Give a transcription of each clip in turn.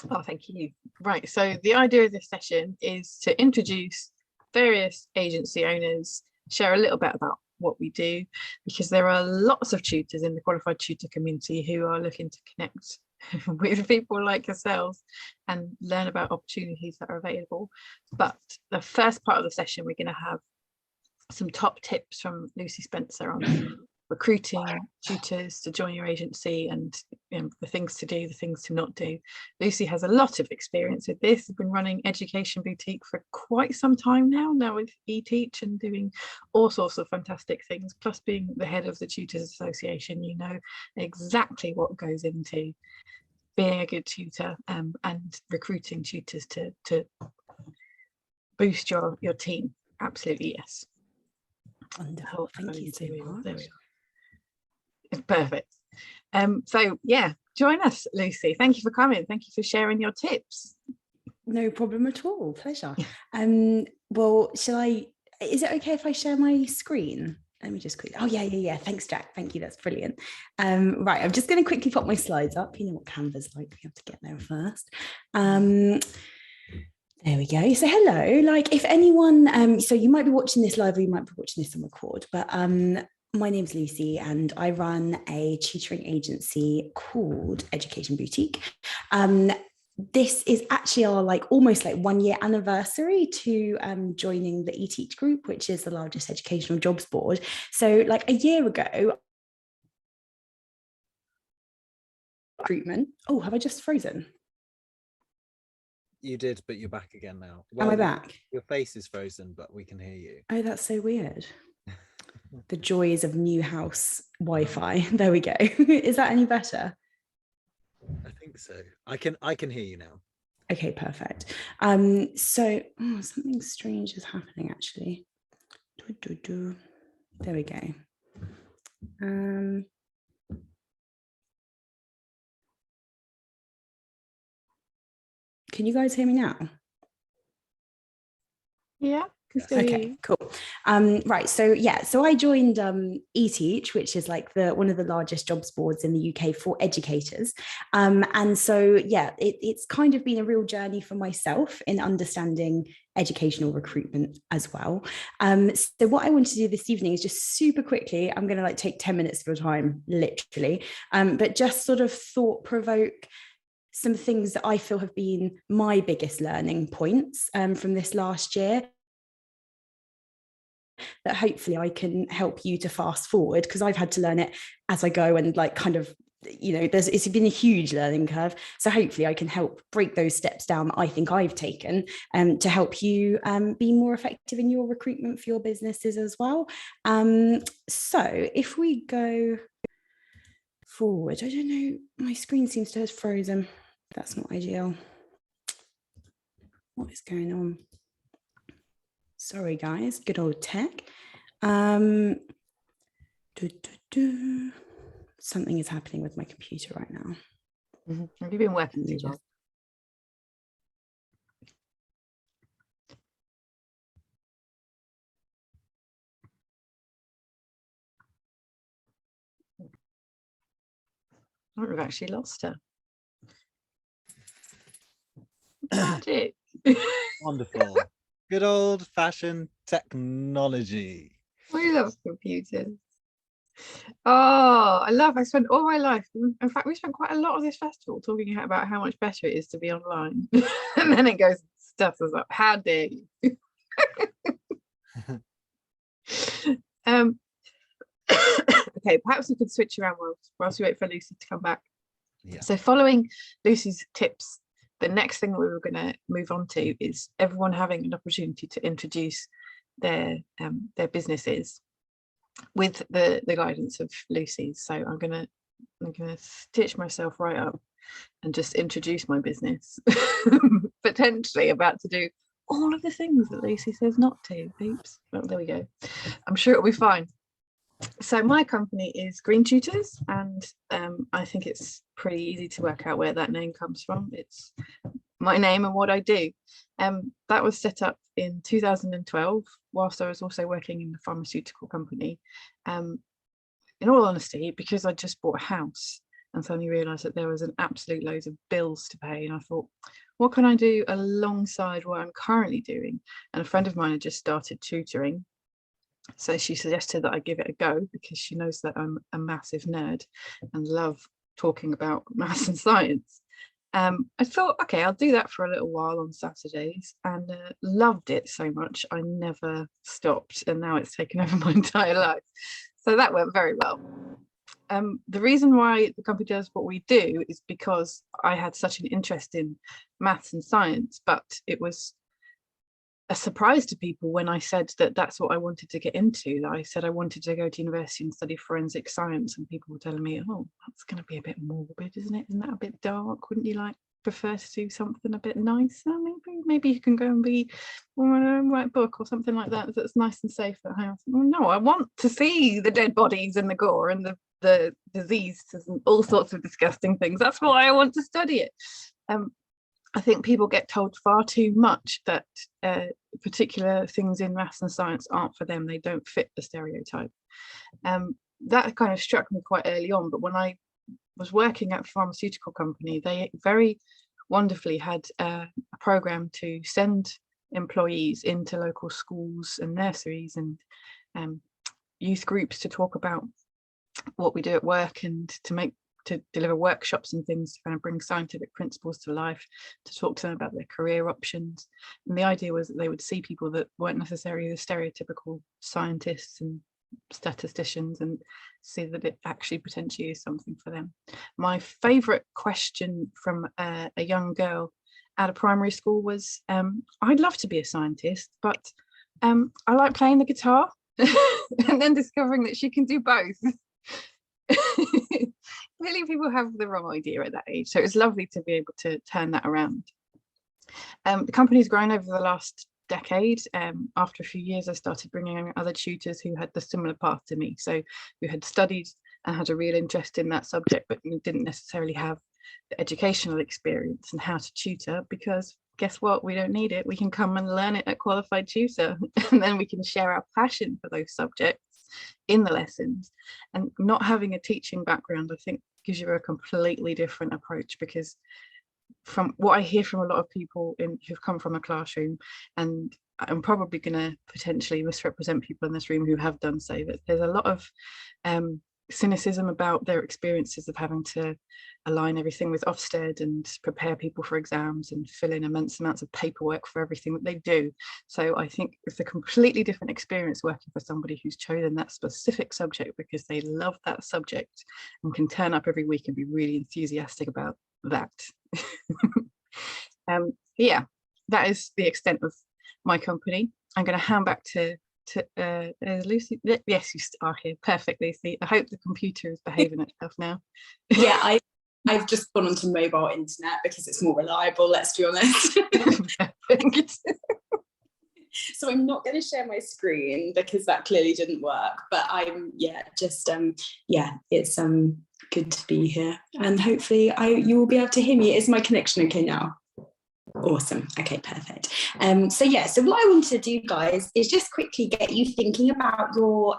Oh, thank you. Right, so the idea of this session is to introduce various agency owners, share a little bit about what we do, because there are lots of tutors in the qualified tutor community who are looking to connect with people like yourselves and learn about opportunities that are available. But the first part of the session, we're going to have some top tips from Lucy Spencer on recruiting tutors to join your agency and the things to do, the things to not do. Lucy has a lot of experience with this. I've been running Education Boutique for quite some time now with eTeach and doing all sorts of fantastic things, plus being the head of the Tutors Association. You know exactly what goes into being a good tutor and recruiting tutors to boost your team. Absolutely, yes. Wonderful, thank you so much. There we are. It's perfect. So yeah, join us, Lucy. Thank you for coming. Thank you for sharing your tips. No problem at all. Pleasure. Well, is it okay if I share my screen? Let me just quickly. Oh yeah. Thanks, Jack. Thank you. That's brilliant. Right, I'm just going to quickly pop my slides up. You know what Canva's like. We have to get there first. There we go. So hello. Like, if anyone, so you might be watching this live or you might be watching this on record, but my name's Lucy and I run a tutoring agency called Education Boutique. This is actually our almost 1 year anniversary to joining the eTeach group, which is the largest educational jobs board. So a year ago, recruitment. Oh, have I just frozen? You did, but you're back again now. Well, am I back? Your face is frozen, but we can hear you. Oh, that's so weird. The joys of new house Wi-Fi. There we go. Is that any better? I think so. I can hear you now. Okay, perfect. So something strange is happening actually. There we go. Can you guys hear me now? Yeah. Okay, cool. Right, so I joined eTeach, which is one of the largest jobs boards in the UK for educators. And so it's kind of been a real journey for myself in understanding educational recruitment as well. So what I want to do this evening is just super quickly, I'm going to take 10 minutes of your time, literally, but just sort of thought provoke some things that I feel have been my biggest learning points from this last year, that hopefully I can help you to fast forward, because I've had to learn it as I go and it's been a huge learning curve. So hopefully I can help break those steps down that I think I've taken to help you be more effective in your recruitment for your businesses as well. So if we go forward, I don't know, my screen seems to have frozen. That's not ideal. What is going on? Sorry, guys, good old tech. Something is happening with my computer right now. Have you been working too long? I think we've actually lost her. Magic. Wonderful. Good old-fashioned technology. We love computers. Oh, I spent all my life, in fact, we spent quite a lot of this festival talking about how much better it is to be online. And then it goes, stuff is like, how dare you? Okay, perhaps we could switch around whilst we wait for Lucy to come back. Yeah. So following Lucy's tips, the next thing that we were going to move on to is everyone having an opportunity to introduce their businesses with the guidance of Lucy. So I'm gonna stitch myself right up and just introduce my business. Potentially about to do all of the things that Lucy says not to. Oops. Well, there we go. I'm sure it'll be fine. So my company is Green Tutors, and I think it's pretty easy to work out where that name comes from. It's my name and what I do. That was set up in 2012 whilst I was also working in the pharmaceutical company. In all honesty, because I just bought a house and suddenly realised that there was an absolute loads of bills to pay. And I thought, what can I do alongside what I'm currently doing? And a friend of mine had just started tutoring. So she suggested that I give it a go because she knows that I'm a massive nerd and love talking about maths and science. I thought, okay, I'll do that for a little while on Saturdays, and loved it so much I never stopped, and now it's taken over my entire life. So that went very well. The reason why the company does what we do is because I had such an interest in maths and science, but it was a surprise to people when I said that that's what I wanted to get into. That I said I wanted to go to university and study forensic science, and people were telling me, oh, that's going to be a bit morbid, isn't it? Isn't that a bit dark? Wouldn't you like prefer to do something a bit nicer? Maybe you can go and write a book or something like that that's nice and safe at home. Well, no, I want to see the dead bodies and the gore and the diseases and all sorts of disgusting things. That's why I want to study it. I think people get told far too much that particular things in maths and science aren't for them. They don't fit the stereotype. That kind of struck me quite early on, but when I was working at a pharmaceutical company, they very wonderfully had a program to send employees into local schools and nurseries and youth groups to talk about what we do at work, and to deliver workshops and things to kind of bring scientific principles to life, to talk to them about their career options. And the idea was that they would see people that weren't necessarily the stereotypical scientists and statisticians, and see that it actually potentially is something for them. My favourite question from a young girl at a primary school was, I'd love to be a scientist, but I like playing the guitar. And then discovering that she can do both. Clearly people have the wrong idea at that age, so it's lovely to be able to turn that around. The company's grown over the last decade. After a few years I started bringing in other tutors who had the similar path to me, so who had studied and had a real interest in that subject but didn't necessarily have the educational experience and how to tutor, because guess what, we don't need it. We can come and learn it at Qualified Tutor and then we can share our passion for those subjects in the lessons. And not having a teaching background, I think, gives you a completely different approach, because from what I hear from a lot of people who've come from a classroom, and I'm probably going to potentially misrepresent people in this room who have done so, that there's a lot of cynicism about their experiences of having to align everything with Ofsted and prepare people for exams and fill in immense amounts of paperwork for everything that they do. So I think it's a completely different experience working for somebody who's chosen that specific subject because they love that subject and can turn up every week and be really enthusiastic about that. Yeah, that is the extent of my company. I'm going to hand back to Lucy. Yes, you are here. Perfect, Lucy. I hope the computer is behaving itself now. Yeah, I've just gone onto mobile internet because it's more reliable, let's be honest. So I'm not going to share my screen because that clearly didn't work, but I'm it's good to be here, and hopefully you will be able to hear me. Is my connection okay now? Awesome. Okay, perfect. So what I wanted to do, guys, is just quickly get you thinking about your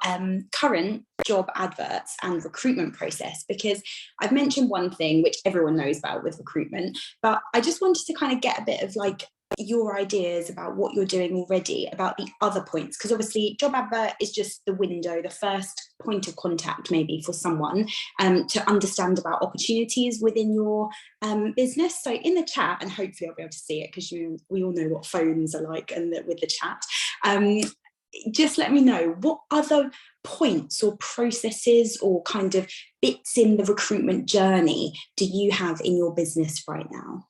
current job adverts and recruitment process, because I've mentioned one thing which everyone knows about with recruitment, but I just wanted to kind of get a bit of like your ideas about what you're doing already about the other points, because obviously job advert is just the window, the first point of contact maybe for someone to understand about opportunities within your business. So in the chat, and hopefully I'll be able to see it because we all know what phones are like and with the chat, just let me know what other points or processes or kind of bits in the recruitment journey do you have in your business right now?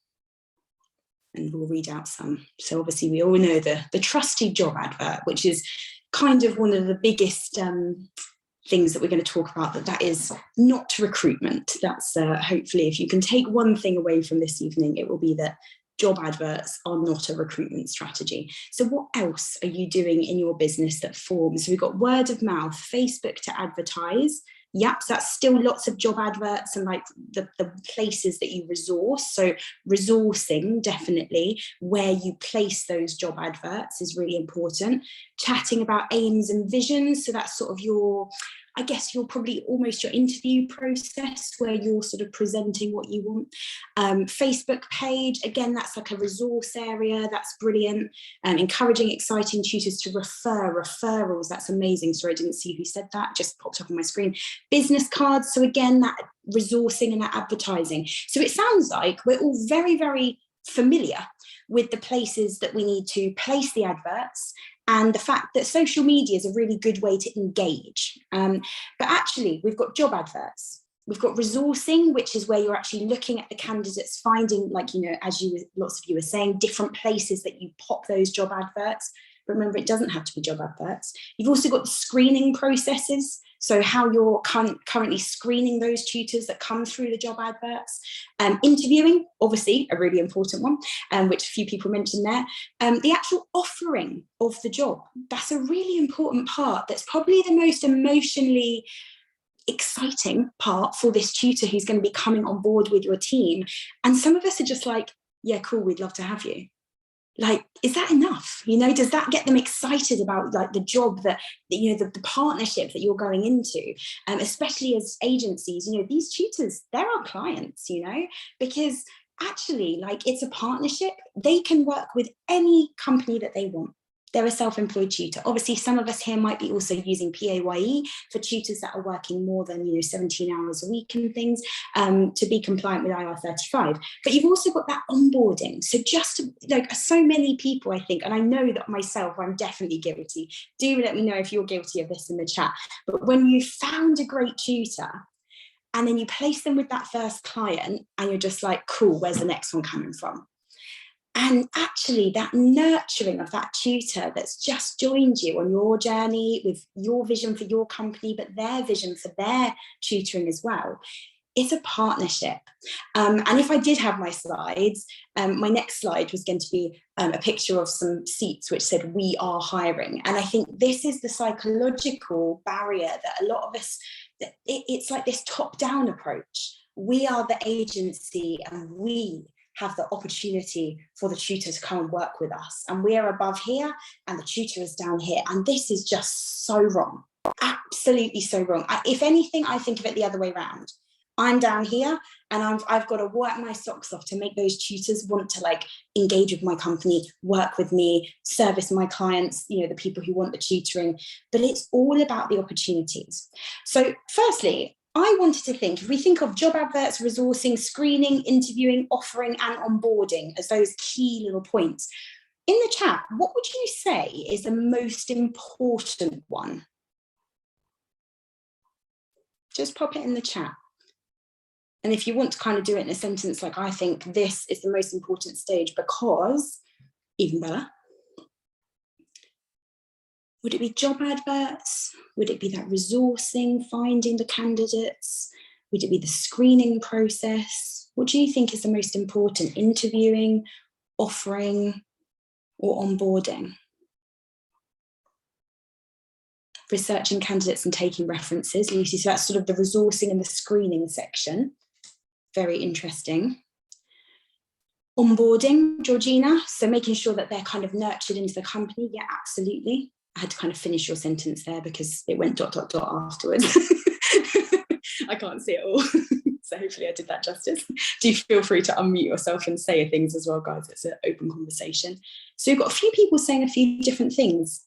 And we'll read out some. So obviously we all know the trusty job advert, which is kind of one of the biggest things that we're going to talk about, that is not recruitment. That's hopefully, if you can take one thing away from this evening, it will be that job adverts are not a recruitment strategy. So what else are you doing in your business that forms? So we've got word of mouth, Facebook to advertise. Yep, so that's still lots of job adverts and like the places that you resource. So resourcing, definitely, where you place those job adverts is really important. Chatting about aims and visions. So that's sort of your, I guess you're probably almost your interview process where you're sort of presenting what you want. Facebook page, again, that's like a resource area. That's brilliant. Encouraging exciting tutors to referrals. That's amazing. Sorry, I didn't see who said that. Just popped up on my screen. Business cards. So again, that resourcing and that advertising. So it sounds like we're all very, very familiar with the places that we need to place the adverts, and the fact that social media is a really good way to engage. But actually, we've got job adverts. We've got resourcing, which is where you're actually looking at the candidates, finding, like, you know, lots of you were saying, different places that you pop those job adverts. But remember, it doesn't have to be job adverts. You've also got the screening processes. So how you're currently screening those tutors that come through the job adverts. Interviewing, obviously, a really important one, which a few people mentioned there. The actual offering of the job, that's a really important part. That's probably the most emotionally exciting part for this tutor who's going to be coming on board with your team. And some of us are just like, yeah, cool, we'd love to have you. Like, is that enough? You know, does that get them excited about, like, the job that you know, the partnership that you're going into, especially as agencies? You know, these tutors, they're our clients, you know, because actually, like, it's a partnership. They can work with any company that they want. They're a self-employed tutor. Obviously, some of us here might be also using PAYE for tutors that are working more than, you know, 17 hours a week and things, to be compliant with IR35. But you've also got that onboarding. So just like so many people, I think, and I know that myself, I'm definitely guilty. Do let me know if you're guilty of this in the chat. But when you found a great tutor and then you place them with that first client and you're just like, cool, where's the next one coming from? And actually that nurturing of that tutor that's just joined you on your journey with your vision for your company, but their vision for their tutoring as well, it's a partnership. And if I did have my slides, my next slide was going to be a picture of some seats which said, "We are hiring." And I think this is the psychological barrier that a lot of us, it's like this top-down approach. We are the agency and we have the opportunity for the tutor to come and work with us. And we are above here and the tutor is down here. And this is just so wrong. Absolutely so wrong. If anything, I think of it the other way around. I'm down here and I've got to work my socks off to make those tutors want to, like, engage with my company, work with me, service my clients, you know, the people who want the tutoring. But it's all about the opportunities. So firstly, I wanted to think, if we think of job adverts, resourcing, screening, interviewing, offering, and onboarding as those key little points, in the chat, what would you say is the most important one? Just pop it in the chat. And if you want to kind of do it in a sentence, like, I think this is the most important stage because, even better. Would it be job adverts? Would it be that resourcing, finding the candidates? Would it be the screening process? What do you think is the most important? Interviewing, offering, or onboarding? Researching candidates and taking references, Lucy. So that's sort of the resourcing and the screening section. Very interesting. Onboarding, Georgina. So making sure that they're kind of nurtured into the company. Yeah, absolutely. I had to kind of finish your sentence there because it went ... afterwards. I can't see it all. So hopefully I did that justice. Do feel free to unmute yourself and say things as well, guys. It's an open conversation. So we've got a few people saying a few different things.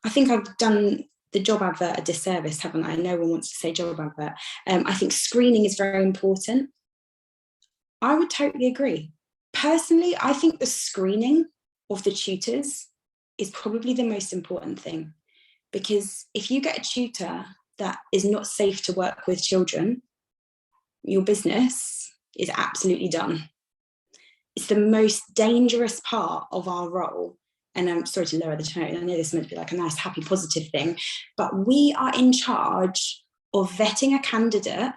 I think I've done the job advert a disservice, haven't I? No one wants to say job advert. I think screening is very important. I would totally agree. Personally, I think the screening of the tutors is probably the most important thing, because if you get a tutor that is not safe to work with children, your business is absolutely done. It's the most dangerous part of our role. And I'm sorry to lower the tone. I know this is meant to be like a nice, happy, positive thing, but we are in charge of vetting a candidate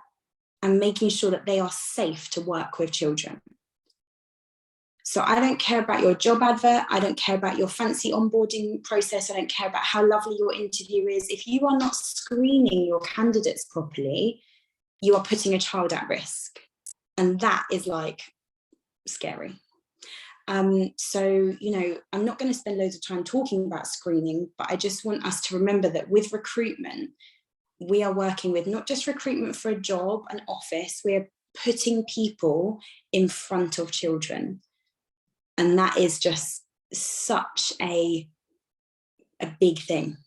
and making sure that they are safe to work with children. So I don't care about your job advert. I don't care about your fancy onboarding process. I don't care about how lovely your interview is. If you are not screening your candidates properly, you are putting a child at risk. And that is, like, scary. So, you know, I'm not going to spend loads of time talking about screening, but I just want us to remember that with recruitment, we are working with not just recruitment for a job, an office, we're putting people in front of children. And that is just such a big thing.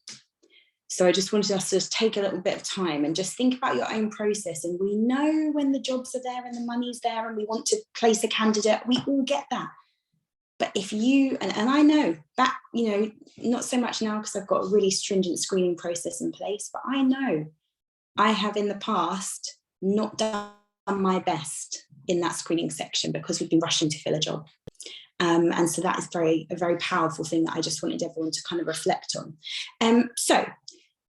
So I just wanted us to just take a little bit of time and just think about your own process. And we know when the jobs are there and the money's there and we want to place a candidate, we all get that. But if you, and I know that, you know, not so much now because I've got a really stringent screening process in place, but I know I have in the past not done my best in that screening section because we've been rushing to fill a job. And so that is a very powerful thing that I just wanted everyone to kind of reflect on. So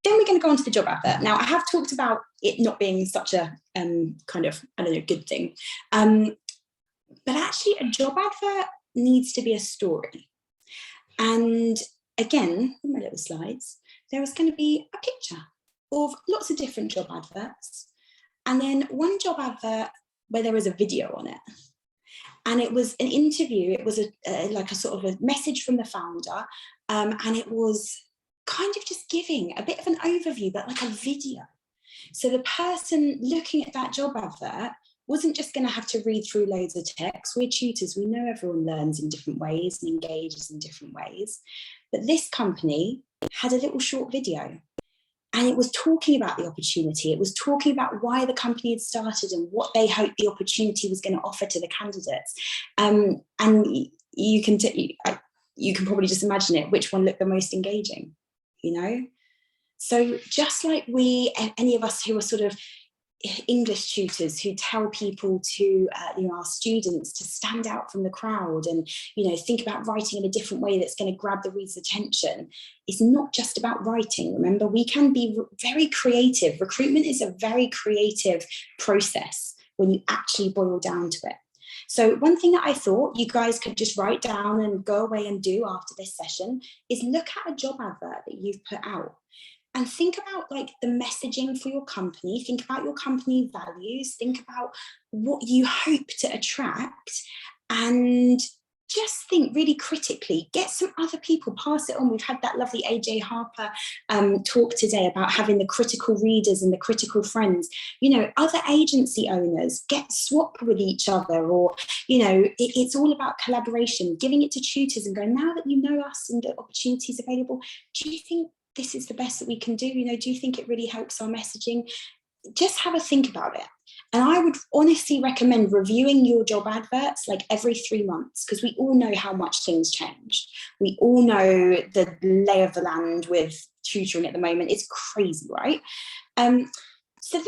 then we're going to go on to the job advert. Now, I have talked about it not being such a kind of, I don't know, good thing. But actually a job advert needs to be a story. And again, in my little slides, there was going to be a picture of lots of different job adverts. And then one job advert where there was a video on it. And it was an interview. It was like a sort of a message from the founder. And it was kind of just giving a bit of an overview, but like a video. So the person looking at that job advert wasn't just going to have to read through loads of text. We're tutors. We know everyone learns in different ways and engages in different ways. But this company had a little short video. And it was talking about the opportunity. It was talking about why the company had started and what they hoped the opportunity was going to offer to the candidates. And you can probably just imagine it, which one looked the most engaging, you know? So just like any of us who are sort of English tutors who tell people to, our students to stand out from the crowd and, think about writing in a different way that's going to grab the reader's attention. It's not just about writing. Remember, we can be very creative. Recruitment is a very creative process when you actually boil down to it. So one thing that I thought you guys could just write down and go away and do after this session is look at a job advert that you've put out. And think about like the messaging for your company, think about your company values, think about what you hope to attract, and just think really critically, get some other people, pass it on. We've had that lovely AJ Harper talk today about having the critical readers and the critical friends. Other agency owners swap with each other, or, it's all about collaboration, giving it to tutors and going, now that you know us and the opportunities available, do you think this is the best that we can do? Do you think it really helps our messaging? Just have a think about it. And I would honestly recommend reviewing your job adverts like every 3 months, because we all know how much things change. We all know the lay of the land with tutoring at the moment. It's crazy, right? So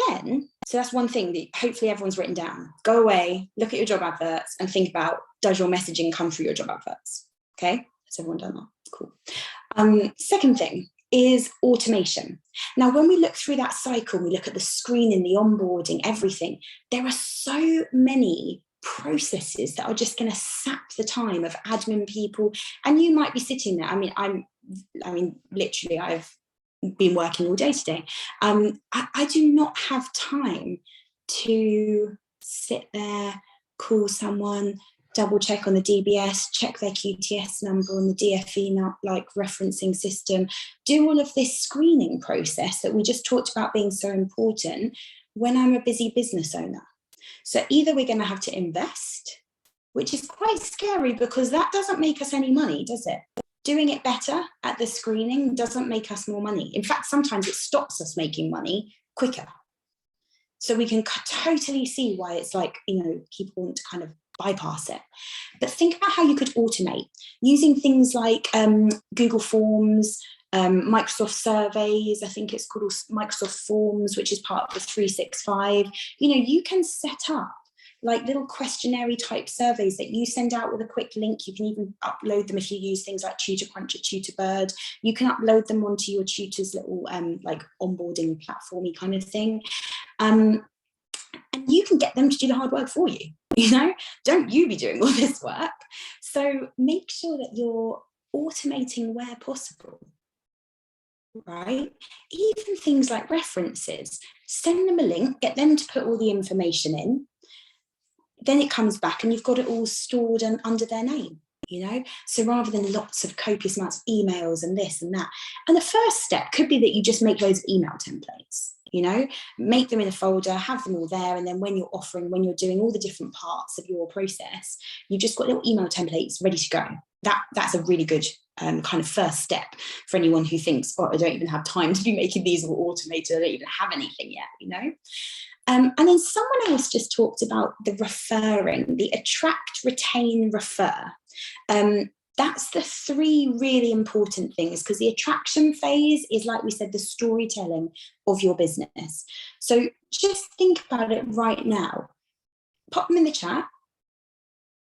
that's one thing that hopefully everyone's written down. Go away, look at your job adverts and think about, does your messaging come through your job adverts? Okay, has everyone done that? Cool. Second thing is automation. Now, when we look through that cycle, we look at the screening, the onboarding, everything, there are so many processes that are just going to sap the time of admin people. And you might be sitting there. Literally, I've been working all day today. I do not have time to sit there, call someone, double check on the DBS, check their QTS number on the DFE referencing system, do all of this screening process that we just talked about being so important when I'm a busy business owner. So either we're going to have to invest, which is quite scary because that doesn't make us any money, does it? Doing it better at the screening doesn't make us more money. In fact, sometimes it stops us making money quicker. So we can totally see why it's like, people want to kind of bypass it. But think about how you could automate using things like Google Forms, Microsoft Surveys. I think it's called Microsoft Forms, which is part of the 365. You can set up like little questionnaire type surveys that you send out with a quick link. You can even upload them if you use things like TutorCrunch or TutorBird. You can upload them onto your tutor's little like onboarding platformy kind of thing. And you can get them to do the hard work for you. Don't you be doing all this work. So make sure that you're automating where possible, right? Even things like references, send them a link, get them to put all the information in. Then it comes back and you've got it all stored under their name, So rather than lots of copious amounts of emails and this and that. And the first step could be that you just make loads of email templates. you know, make them in a folder, have them all there. And then when you're offering, when you're doing all the different parts of your process, you've just got little email templates ready to go. That's a really good kind of first step for anyone who thinks, oh, I don't even have time to be making these all automated. I don't even have anything yet, you know. And then someone else just talked about the referring, the attract, retain, refer. That's the 3 really important things, because the attraction phase is, like we said, the storytelling of your business. So just think about it right now. Pop them in the chat.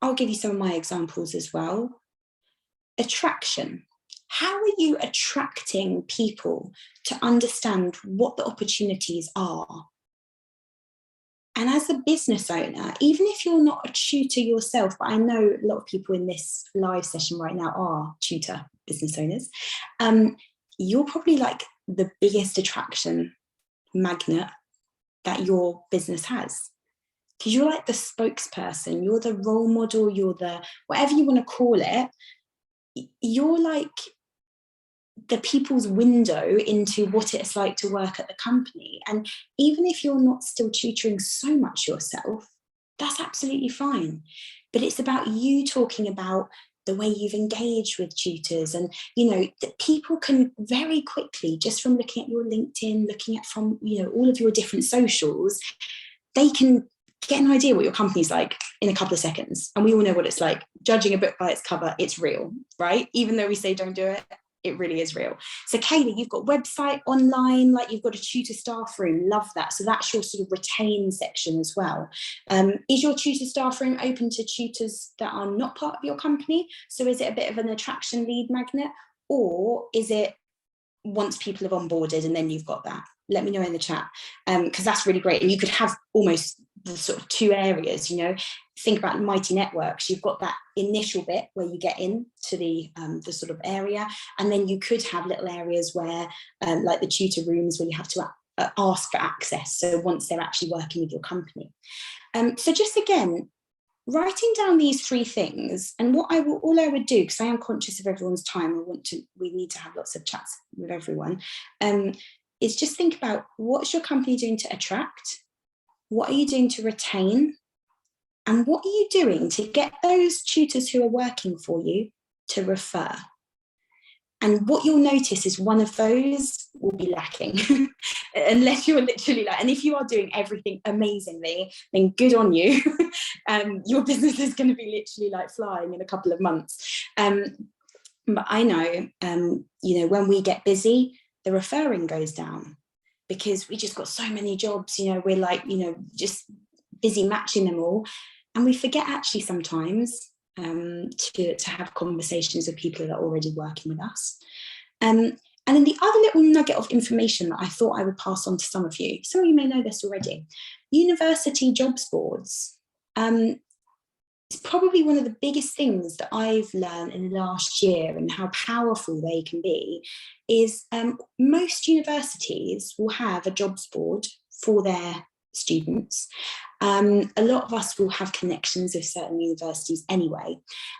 I'll give you some of my examples as well. Attraction. How are you attracting people to understand what the opportunities are? And as a business owner, even if you're not a tutor yourself, but I know a lot of people in this live session right now are tutor business owners, you're probably like the biggest attraction magnet that your business has. Because you're like the spokesperson, you're the role model, you're the, whatever you want to call it, you're like the people's window into what it's like to work at the company. And even if you're not still tutoring so much yourself, that's absolutely fine. But it's about you talking about the way you've engaged with tutors. And, you know, that people can very quickly, just from looking at your LinkedIn, looking at from, you know, all of your different socials, they can get an idea what your company's like in a couple of seconds. And we all know what it's like. Judging a book by its cover, it's real, right? Even though we say don't do it, it really is real. So Kayleigh, you've got website, online, like you've got a tutor staff room, love that. So that's your sort of retain section as well. Is your tutor staff room open to tutors that are not part of your company? So is it a bit of an attraction lead magnet, or is it once people have onboarded and then you've got that? Let me know in the chat, because that's really great. And you could have almost the sort of 2 areas, you know. Think about mighty networks. You've got that initial bit where you get into the sort of area, and then you could have little areas where, like the tutor rooms, where you have to ask for access. So once they're actually working with your company. So just again, writing down these 3 things, and all I would do, because I am conscious of everyone's time, we need to have lots of chats with everyone, is just think about, what's your company doing to attract? What are you doing to retain? And what are you doing to get those tutors who are working for you to refer? And what you'll notice is one of those will be lacking unless you're literally like, and if you are doing everything amazingly, then good on you. Your business is going to be literally like flying in a couple of months. But I know, you know, when we get busy, the referring goes down, because we just got so many jobs, you know, we're like, you know, just busy matching them all. And we forget actually sometimes to have conversations with people that are already working with us. And then the other little nugget of information that I thought I would pass on to some of you may know this already. University jobs boards. It's probably one of the biggest things that I've learned in the last year, and how powerful they can be, is most universities will have a jobs board for their students. A lot of us will have connections with certain universities anyway,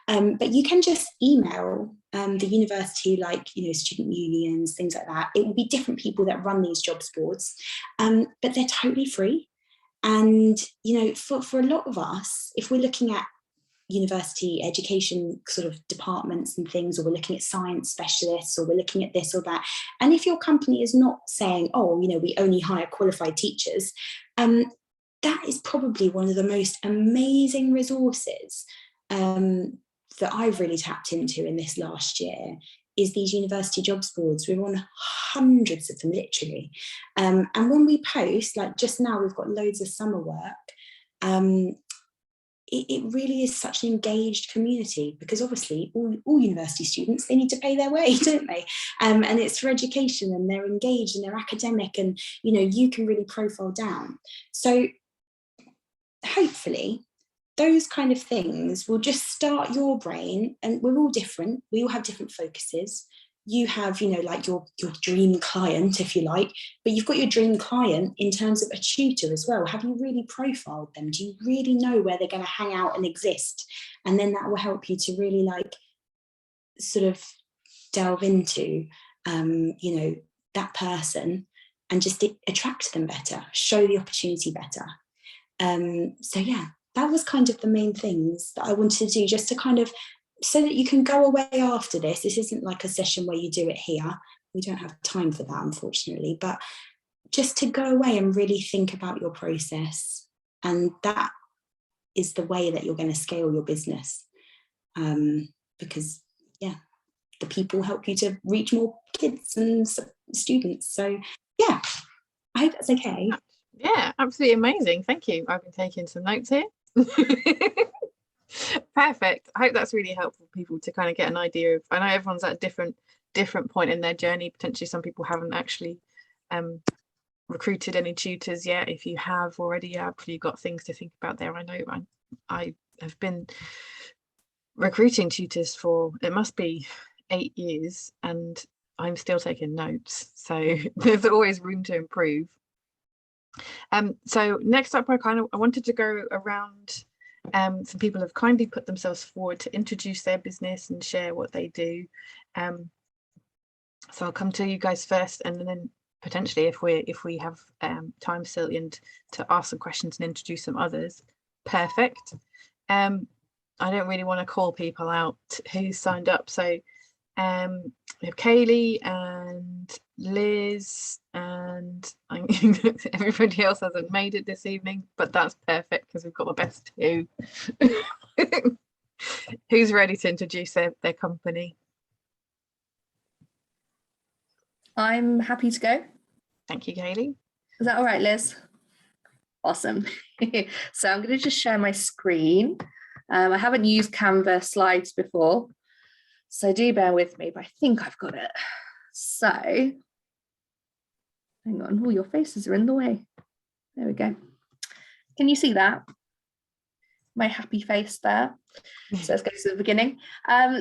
but you can just email the university, like, you know, student unions, things like that. It will be different people that run these jobs boards, but they're totally free. And, you know, for a lot of us, if we're looking at university education sort of departments and things, or we're looking at science specialists, or we're looking at this or that, and if your company is not saying, oh, you know, we only hire qualified teachers, that is probably one of the most amazing resources that I've really tapped into in this last year, is these university jobs boards. We're on hundreds of them, literally. And when we post, like just now, we've got loads of summer work. It really is such an engaged community, because obviously all university students, they need to pay their way, don't they? And it's for education, and they're engaged and they're academic, and, you know, you can really profile down. So hopefully those kind of things will just start your brain, and we're all different. We all have different focuses. You have, you know, like your dream client, if you like, but you've got your dream client in terms of a tutor as well. Have you really profiled them? Do you really know where they're going to hang out and exist? And then that will help you to really like sort of delve into, you know, that person and just attract them better, show the opportunity better. So yeah, that was kind of the main things that I wanted to do, just to kind of, so that you can go away after this. This isn't like a session where you do it here. We don't have time for that, unfortunately, but just to go away and really think about your process. And that is the way that you're going to scale your business. Because yeah, the people help you to reach more kids and students. So yeah, I hope that's okay. Yeah, absolutely amazing. Thank you. I've been taking some notes here. Perfect. I hope that's really helpful for people to kind of get an idea of, I know everyone's at a different point in their journey. Potentially some people haven't actually recruited any tutors yet. If you have already, you've got things to think about there. I know I have been recruiting tutors for, it must be 8 years, and I'm still taking notes. So there's always room to improve. So next up, I wanted to go around. Some people have kindly put themselves forward to introduce their business and share what they do. So I'll come to you guys first, and then potentially if we have time still and to ask some questions and introduce some others. Perfect. I don't really want to call people out who signed up. So we have Kayleigh and Liz, and everybody else hasn't made it this evening, but that's perfect because we've got the best two. Who's ready to introduce their company? I'm happy to go. Thank you, Kayleigh. Is that all right, Liz? Awesome. So I'm going to just share my screen. I haven't used Canva slides before, so do bear with me, but I think I've got it. So, hang on. Oh, your faces are in the way. There we go. Can you see that? My happy face there. So let's go to the beginning.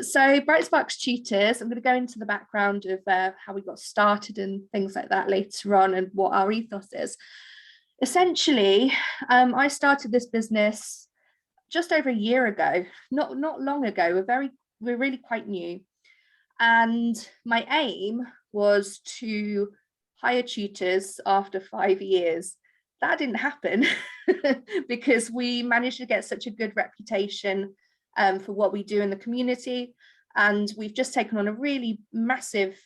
So Bright Sparks Tutors, I'm going to go into the background of how we got started and things like that later on, and what our ethos is. Essentially, I started this business just over a year ago, not long ago. We're really quite new. And my aim was to hire tutors after 5 years. That didn't happen because we managed to get such a good reputation for what we do in the community. And we've just taken on a really massive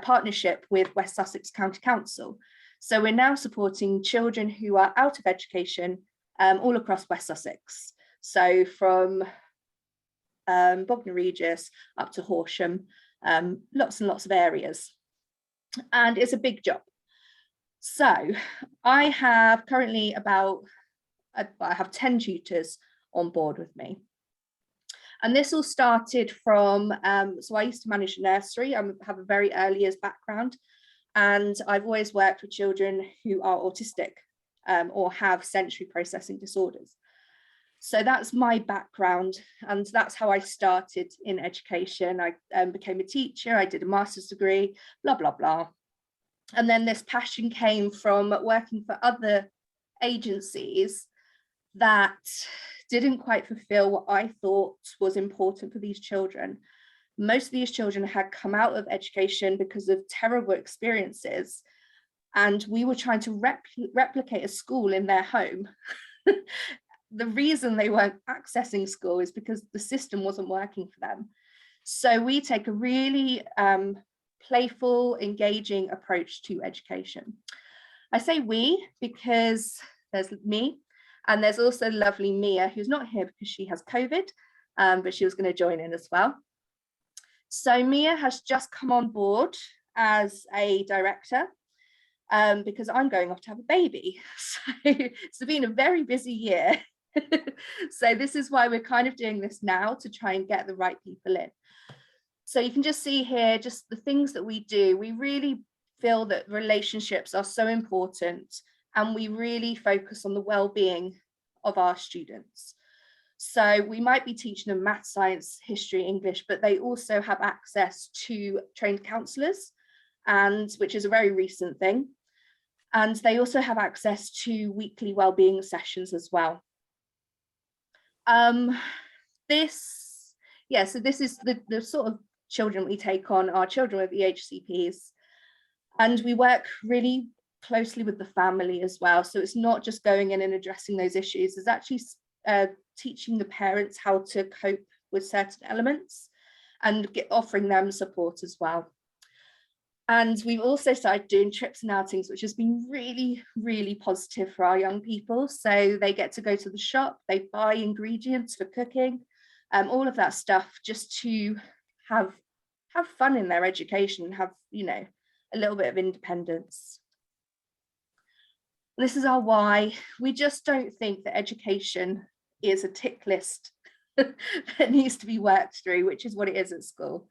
partnership with West Sussex County Council. So we're now supporting children who are out of education all across West Sussex. So from Bognor Regis up to Horsham, lots and lots of areas. And it's a big job. So I have currently I have 10 tutors on board with me. And this all started from, so I used to manage a nursery. I have a very early years background, and I've always worked with children who are autistic or have sensory processing disorders. So that's my background, and that's how I started in education. I became a teacher, I did a master's degree, blah, blah, blah. And then this passion came from working for other agencies that didn't quite fulfill what I thought was important for these children. Most of these children had come out of education because of terrible experiences, and we were trying to replicate a school in their home. The reason they weren't accessing school is because the system wasn't working for them. So we take a really playful, engaging approach to education. I say we because there's me, and there's also lovely Mia, who's not here because she has COVID, but she was going to join in as well. So Mia has just come on board as a director because I'm going off to have a baby. So it's been a very busy year. So this is why we're kind of doing this now, to try and get the right people in. So you can just see here, just the things that we do. We really feel that relationships are so important, and we really focus on the well-being of our students. So we might be teaching them math, science, history, English, but they also have access to trained counsellors, and which is a very recent thing. And they also have access to weekly well-being sessions as well. So this is the sort of children we take on, are children with EHCPs. And we work really closely with the family as well. So it's not just going in and addressing those issues, it's actually teaching the parents how to cope with certain elements and offering them support as well. And we've also started doing trips and outings, which has been really, really positive for our young people. So they get to go to the shop, they buy ingredients for cooking, all of that stuff, just to have fun in their education and have, you know, a little bit of independence. This is our why. We just don't think that education is a tick list that needs to be worked through, which is what it is at school.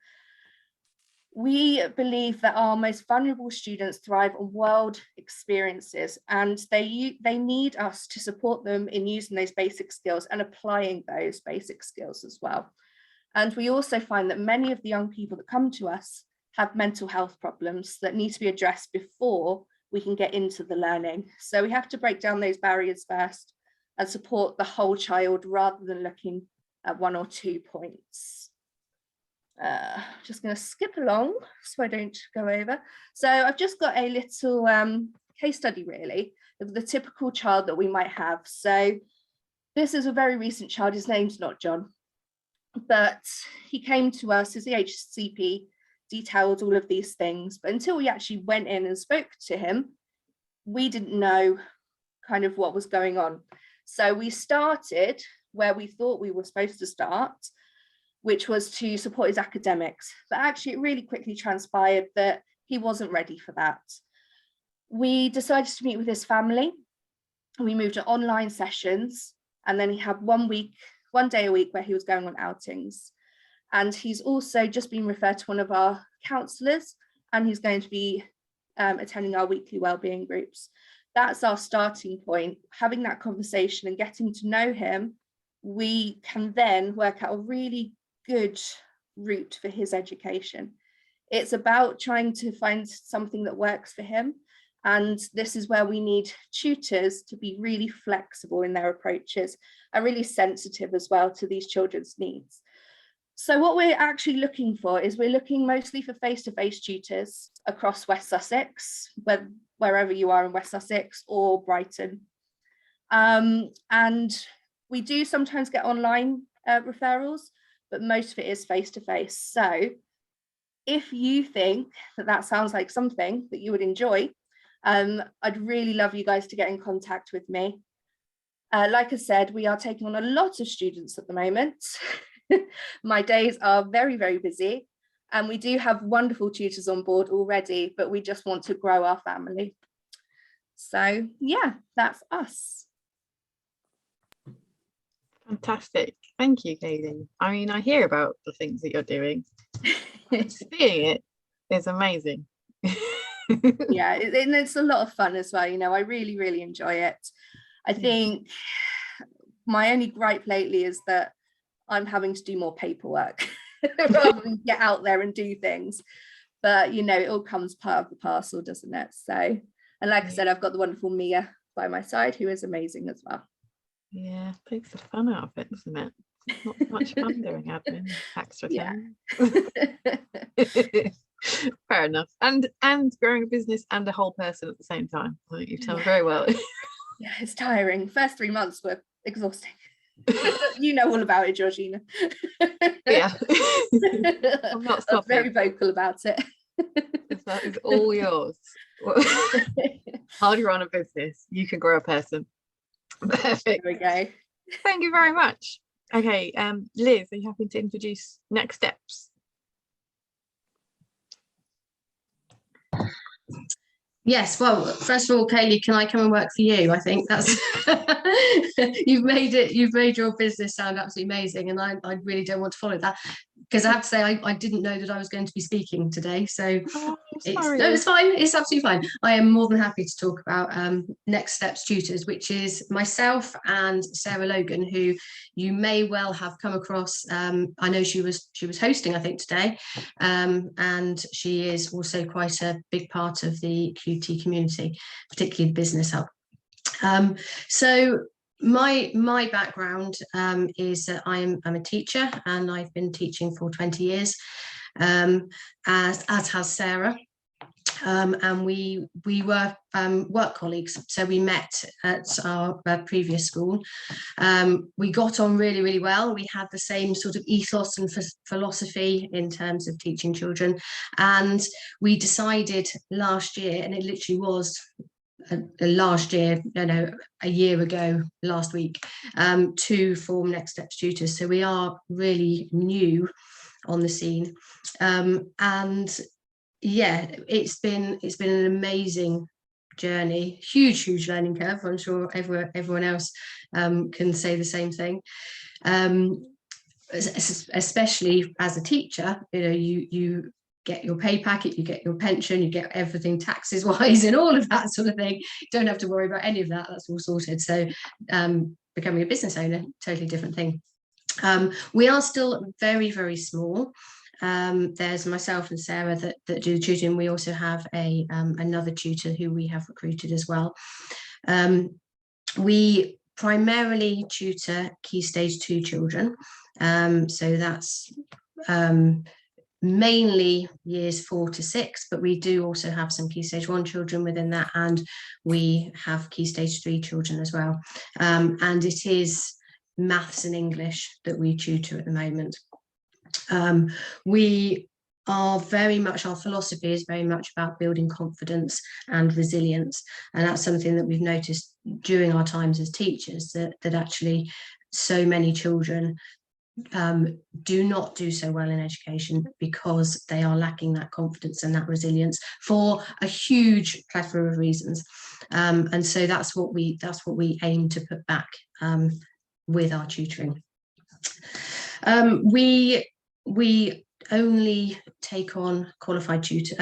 We believe that our most vulnerable students thrive on world experiences, and they need us to support them in using those basic skills and applying those basic skills as well. And we also find that many of the young people that come to us have mental health problems that need to be addressed before we can get into the learning. So we have to break down those barriers first and support the whole child rather than looking at 1 or 2 points. Just going to skip along so I don't go over. So I've just got a little case study really of the typical child that we might have. So this is a very recent child. His name's not John, but he came to us as the HCP, detailed all of these things, but until we actually went in and spoke to him, we didn't know kind of what was going on. So we started where we thought we were supposed to start, which was to support his academics, but actually it really quickly transpired that he wasn't ready for that. We decided to meet with his family. We moved to online sessions, and then he had 1 day a week where he was going on outings. And he's also just been referred to one of our counsellors, and he's going to be attending our weekly wellbeing groups. That's our starting point. Having that conversation and getting to know him, we can then work out a really good route for his education. It's about trying to find something that works for him. And this is where we need tutors to be really flexible in their approaches and really sensitive as well to these children's needs. So what we're actually looking for is we're looking mostly for face-to-face tutors across West Sussex, wherever you are in West Sussex or Brighton. And we do sometimes get online referrals, but most of it is face-to-face. So if you think that that sounds like something that you would enjoy, I'd really love you guys to get in contact with me. Like I said, we are taking on a lot of students at the moment. My days are very, very busy, and we do have wonderful tutors on board already, but we just want to grow our family. So yeah, that's us. Fantastic. Thank you, Kayleigh. I mean, I hear about the things that you're doing. Seeing it is amazing. Yeah, and it's a lot of fun as well. You know, I really, really enjoy it. I think my only gripe lately is that I'm having to do more paperwork rather than get out there and do things. But, you know, it all comes part of the parcel, doesn't it? So, and like I said, I've got the wonderful Mia by my side, who is amazing as well. Yeah, takes the fun out of it, doesn't it? Not much fun doing admin, tax return. Yeah. Fair enough. And growing a business and a whole person at the same time. I think you've done very well. Yeah, it's tiring. First 3 months were exhausting. You know all about it, Georgina. Yeah. I'm not stopping. I'm very vocal about it. That is all yours. Hard you run a business, you can grow a person. Perfect. There we go. Thank you very much. Okay, Liz, are you happy to introduce next steps? Yes, well, first of all, Kayleigh, can I come and work for you? I think that's you've made your business sound absolutely amazing, and I really don't want to follow that, because I have to say I didn't know that I was going to be speaking today. So it's fine, it's absolutely fine. I am more than happy to talk about Next Steps Tutors, which is myself and Sarah Logan, who you may well have come across. I know she was hosting, I think, today, and she is also quite a big part of the QT community, particularly the Business Hub. So my background is that I'm a teacher, and I've been teaching for 20 years, as has Sarah. and we were work colleagues, so we met at our previous school. We got on really, really well. We had the same sort of ethos and philosophy in terms of teaching children, and we decided last year, and it literally was last year, a year ago last week, to form Next Steps Tutors. So we are really new on the scene, and yeah, it's been an amazing journey, huge learning curve. I'm sure everyone else can say the same thing, especially as a teacher. You get your pay packet, you get your pension, you get everything taxes wise and all of that sort of thing. You don't have to worry about any of that, that's all sorted. So becoming a business owner, totally different thing. We are still very, very small. There's myself and Sarah that do the tutoring. We also have another tutor who we have recruited as well. We primarily tutor Key Stage 2 children, so that's mainly years 4 to 6, but we do also have some Key Stage 1 children within that, and we have Key Stage 3 children as well, and it is maths and English that we tutor at the moment. We are very much, our philosophy is very much about building confidence and resilience, and that's something that we've noticed during our times as teachers, that actually so many children do not do so well in education because they are lacking that confidence and that resilience for a huge plethora of reasons, and so that's what we aim to put back with our tutoring. We only take on qualified teachers,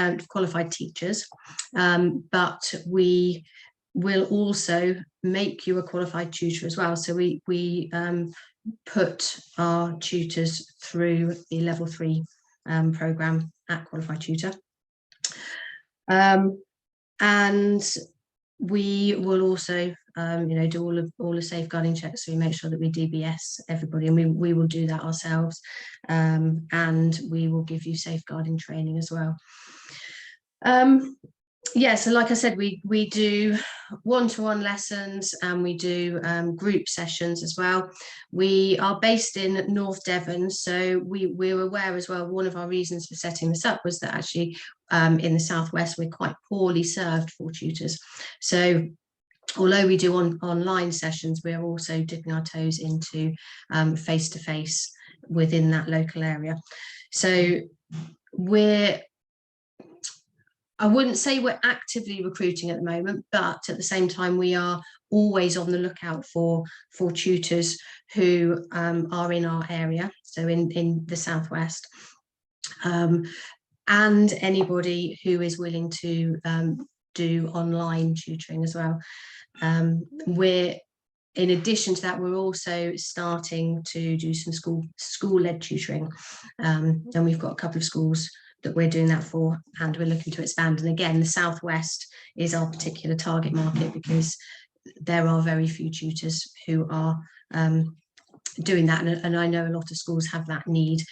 but we will also make you a qualified tutor as well. So we put our tutors through the level 3 program at Qualified Tutor, and we will also do all the safeguarding checks, so we make sure that we DBS everybody, and we will do that ourselves, and we will give you safeguarding training as well. Yeah, so like I said, we do one-to-one lessons, and we do group sessions as well. We are based in North Devon, so we're aware as well, one of our reasons for setting this up was that actually in the southwest we're quite poorly served for tutors. So although we do online sessions, we're also dipping our toes into face-to-face within that local area. So I wouldn't say we're actively recruiting at the moment, but at the same time, we are always on the lookout for tutors who are in our area, so in the southwest, and anybody who is willing to do online tutoring as well. In addition to that, we're also starting to do some school-led tutoring, and we've got a couple of schools that we're doing that for, and we're looking to expand. And again, the southwest is our particular target market because there are very few tutors who are doing that, and I know a lot of schools have that need,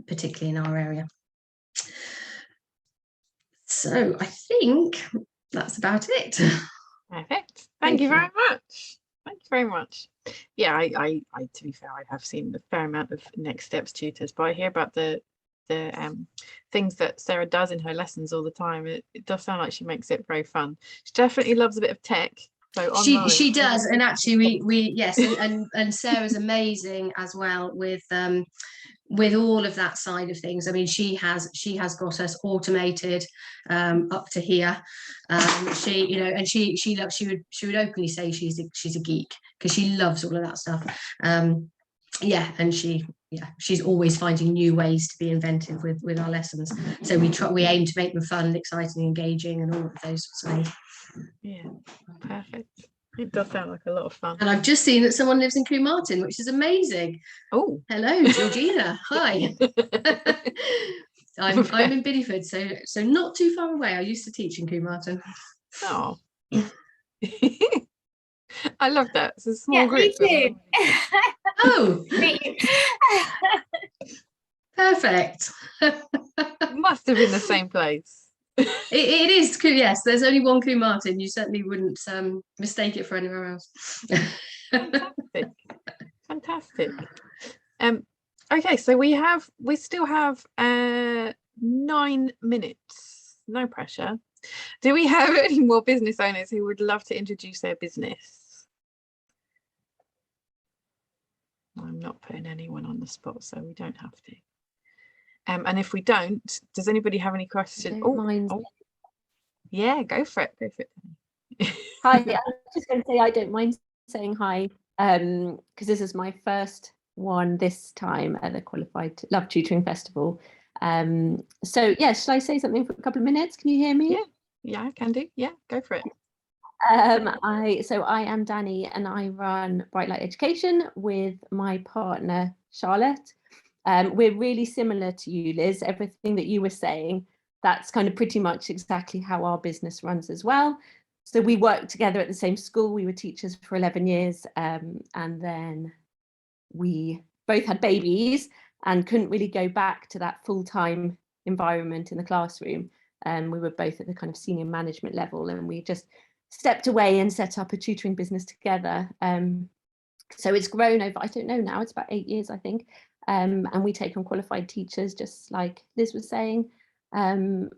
particularly in our area. So I think that's about it. Perfect. Thank you very much. Thank you very much. Yeah, I to be fair, I have seen a fair amount of Next Steps tutors, but I hear about the things that Sarah does in her lessons all the time. It does sound like she makes it very fun. She definitely loves a bit of tech. So she does, and actually we yes, and Sarah's amazing as well with all of that side of things. I mean, she has got us automated up to here. She would openly say she's a geek because she loves all of that stuff. Yeah, and she's always finding new ways to be inventive with our lessons. So we aim to make them fun, exciting, engaging, and all of those sorts of things. Yeah, perfect. It does sound like a lot of fun. And I've just seen that someone lives in Carmarthen, which is amazing. Oh, hello, Georgina. Hi. I'm in Bideford, so not too far away. I used to teach in Carmarthen. Oh. I love that. It's a small group. Me too. Oh, perfect. Must have been the same place. It is cool. Yes, there's only one Ku Martin. You certainly wouldn't mistake it for anywhere else. Fantastic. Fantastic. Okay, so we still have 9 minutes. No pressure. Do we have any more business owners who would love to introduce their business? I'm not putting anyone on the spot, so we don't have to. And if we don't, does anybody have any questions? Oh, yeah, go for it. Go for it. Hi, I was just going to say I don't mind saying hi, because this is my first one this time at the Qualified Love Tutoring Festival. So yeah, shall I say something for a couple of minutes? Can you hear me? Yeah, I can do. Yeah, go for it. I am Dani, and I run Bright Light Education with my partner Charlotte. We're really similar to you, Liz. Everything that you were saying, that's kind of pretty much exactly how our business runs as well. So we worked together at the same school. We were teachers for 11 years, and then we both had babies and couldn't really go back to that full-time environment in the classroom. We were both at the kind of senior management level, and we just stepped away and set up a tutoring business together. So it's grown over, I don't know now, it's about 8 years, I think. And we take on qualified teachers, just like Liz was saying. And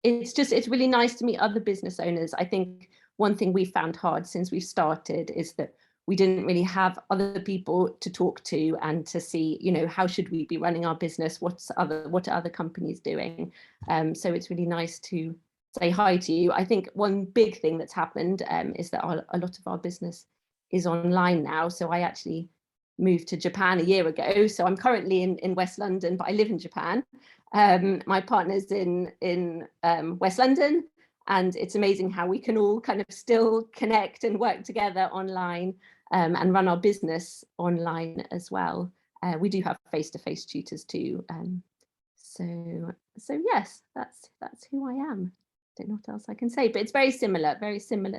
it's really nice to meet other business owners. I think one thing we found hard since we started is that we didn't really have other people to talk to and to see, you know, how should we be running our business? What are other companies doing? So it's really nice to say hi to you. I think one big thing that's happened is that a lot of our business is online now. So I actually moved to Japan a year ago. So I'm currently in West London, but I live in Japan. My partner's in West London, and it's amazing how we can all kind of still connect and work together online, and run our business online as well. We do have face-to-face tutors too. So yes, that's who I am. Don't know what else I can say, but it's very similar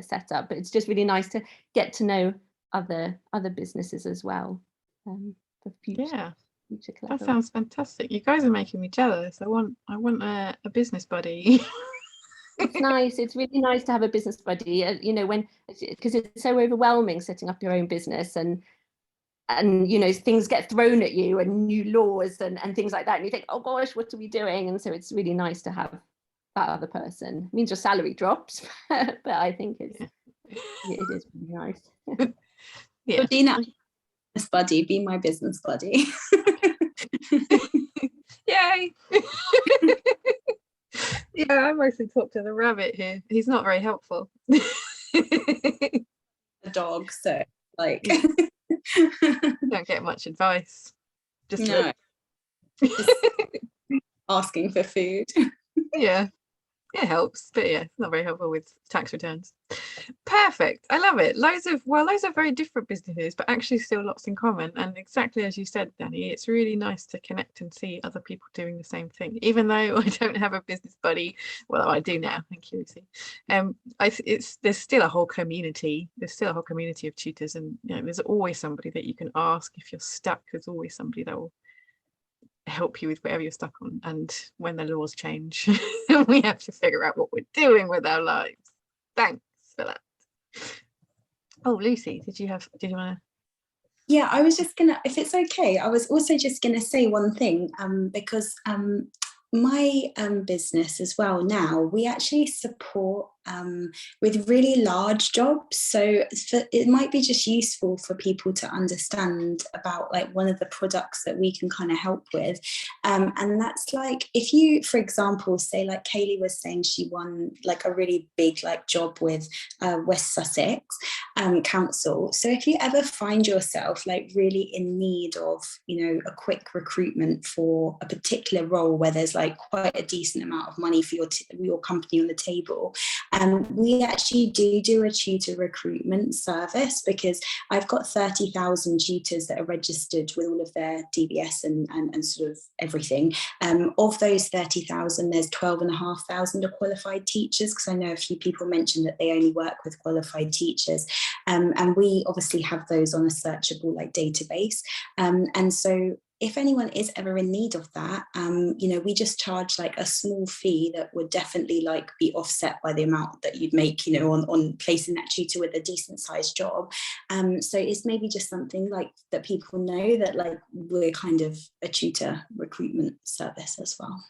setup. But it's just really nice to get to know other businesses as well. For future that sounds fantastic. You guys are making me jealous. I want a business buddy. It's nice. It's really nice to have a business buddy, you know, because it's so overwhelming setting up your own business, and you know, things get thrown at you and new laws and things like that, and you think, oh gosh, what are we doing? And so it's really nice to have that other person. It means your salary drops, but I think it is really nice. Georgina, business buddy, be my business buddy. Yay. Yeah, I mostly talk to the rabbit here. He's not very helpful. A dog, so like don't get much advice. Just asking for food. Yeah, it helps, but yeah, it's not very helpful with tax returns. Perfect. I love it. Loads of very different businesses, but actually still lots in common. And exactly as you said, Dani, it's really nice to connect and see other people doing the same thing. Even though I don't have a business buddy, well, I do now. Thank you, Lucy. There's still a whole community. There's still a whole community of tutors, and you know, there's always somebody that you can ask if you're stuck. There's always somebody that will help you with whatever you're stuck on. And when the laws change, we have to figure out what we're doing with our lives. Thanks for that. Oh, Lucy, did you want to? Yeah, I was just gonna, if it's okay, I was also just gonna say one thing, because my business as well now, we actually support with really large jobs. So it might be just useful for people to understand about like one of the products that we can kind of help with. And that's like, if you, for example, say like Kayleigh was saying, she won like a really big like job with West Sussex Council. So if you ever find yourself like really in need of, you know, a quick recruitment for a particular role where there's like quite a decent amount of money for your company on the table, we actually do a tutor recruitment service, because I've got 30,000 tutors that are registered with all of their DBS and sort of everything. Of those 30,000, there's 12,500 are qualified teachers, because I know a few people mentioned that they only work with qualified teachers. And we obviously have those on a searchable like database. And so if anyone is ever in need of that, you know, we just charge like a small fee that would definitely like be offset by the amount that you'd make, you know, on placing that tutor with a decent sized job. So it's maybe just something like that people know that like we're kind of a tutor recruitment service as well.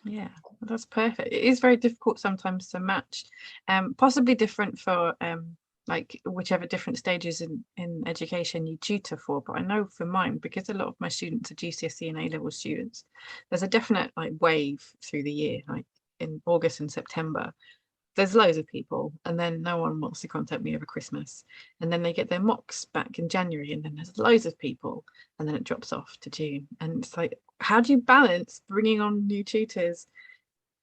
Yeah, that's perfect. It is very difficult sometimes to match, possibly different for like whichever different stages in education you tutor for. But I know for mine, because a lot of my students are GCSE and A-level students, there's a definite like wave through the year, like in August and September. There's loads of people, and then no one wants to contact me over Christmas, and then they get their mocks back in January, and then there's loads of people, and then it drops off to June. And it's like, how do you balance bringing on new tutors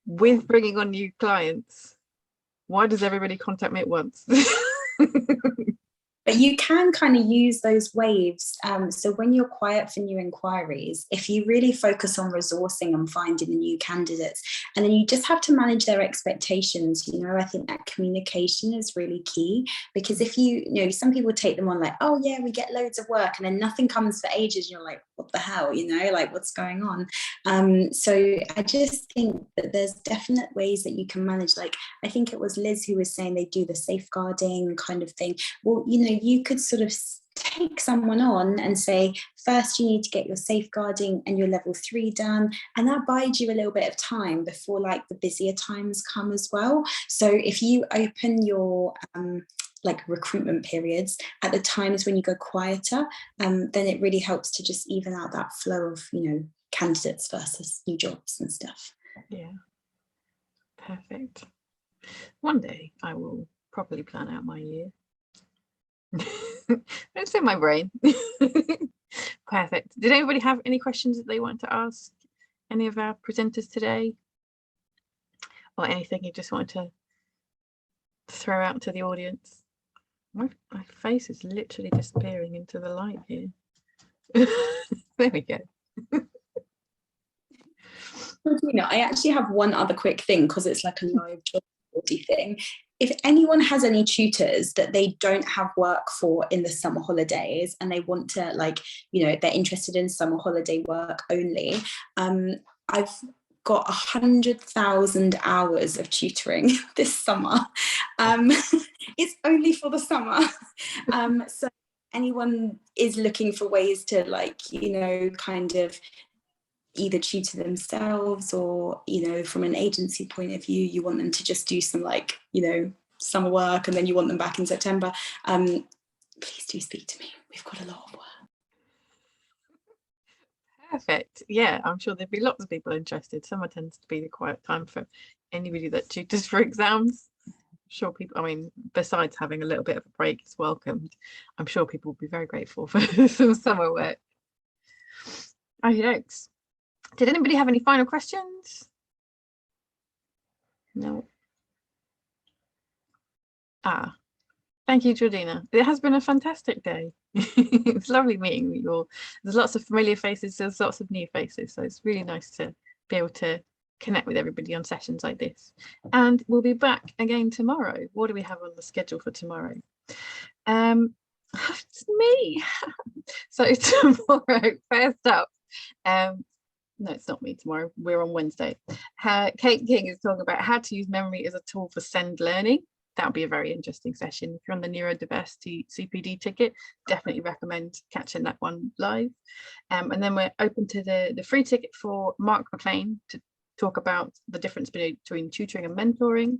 with bringing on new clients? Why does everybody contact me at once? But you can kind of use those waves. So when you're quiet for new inquiries, if you really focus on resourcing and finding the new candidates, and then you just have to manage their expectations, you know, I think that communication is really key, because if you know, some people take them on like, oh yeah, we get loads of work, and then nothing comes for ages. You're like, what the hell, you know, like what's going on? So I just think that there's definite ways that you can manage. Like, I think it was Liz who was saying they do the safeguarding kind of thing. Well, you know, you could sort of take someone on and say, first you need to get your safeguarding and your level 3 done, and that buys you a little bit of time before like the busier times come as well. So if you open your like recruitment periods at the times when you go quieter, then it really helps to just even out that flow of, you know, candidates versus new jobs and stuff. Yeah, perfect. One day I will properly plan out my year. It's in my brain. Perfect. Did anybody have any questions that they want to ask any of our presenters today, or anything you just wanted to throw out to the audience? My face is literally disappearing into the light here. There we go. Georgina, I actually have one other quick thing, because it's like a live job thing. If anyone has any tutors that they don't have work for in the summer holidays, and they want to, like, you know, they're interested in summer holiday work only, I've got 100,000 hours of tutoring this summer. It's only for the summer. So anyone is looking for ways to, like, you know, kind of either tutor themselves, or, you know, from an agency point of view, you want them to just do some, like, you know, summer work, and then you want them back in September, please do speak to me. We've got a lot of work. Perfect. Yeah, I'm sure there'd be lots of people interested. Summer tends to be the quiet time for anybody that tutors for exams. I'm sure people, I mean, besides having a little bit of a break is welcomed, I'm sure people will be very grateful for some summer work. Okie dokes. Did anybody have any final questions? No. Thank you, Georgina. It has been a fantastic day. It's lovely meeting you all. There's lots of familiar faces, there's lots of new faces, so it's really nice to be able to connect with everybody on sessions like this. And we'll be back again tomorrow. What do we have on the schedule for tomorrow? It's me. So tomorrow, first up, no, it's not me tomorrow. We're on Wednesday. Kate King is talking about how to use memory as a tool for SEND learning. That'll be a very interesting session. If you're on the neurodiversity CPD ticket, definitely recommend catching that one live. And then we're open to the free ticket for Mark McLean to talk about the difference between tutoring and mentoring.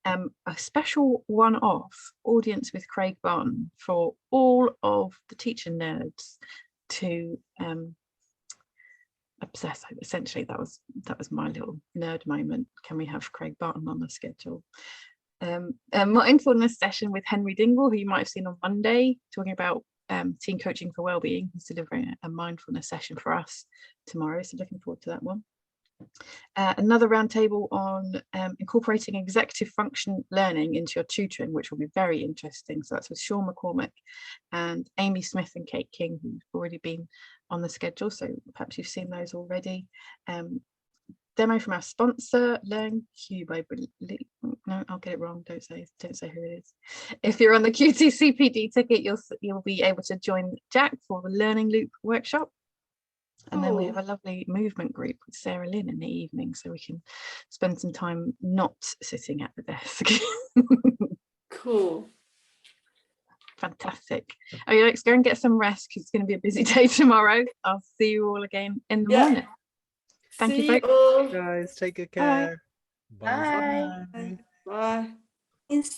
A special one-off audience with Craig Barton for all of the teacher nerds to obsess over. Essentially, that was my little nerd moment. Can we have Craig Barton on the schedule? A mindfulness session with Henry Dingle, who you might have seen on Monday, talking about teen coaching for wellbeing. He's delivering a mindfulness session for us tomorrow, so looking forward to that one. Another roundtable on incorporating executive function learning into your tutoring, which will be very interesting. So that's with Sean McCormick and Amy Smith and Kate King, who've already been on the schedule, so perhaps you've seen those already. Demo from our sponsor, Learn Cube, I believe. No, I'll get it wrong. Don't say who it is. If you're on the QT CPD ticket, you'll be able to join Jack for the Learning Loop workshop. And then we have Oh. a lovely movement group with Sarah Lynn in the evening, so we can spend some time not sitting at the desk. Cool. Fantastic. Okay, let's go and get some rest because it's going to be a busy day tomorrow. I'll see you all again in the morning. Thank you, See folks. all. Guys, take good Bye. care. Bye. Bye. Bye.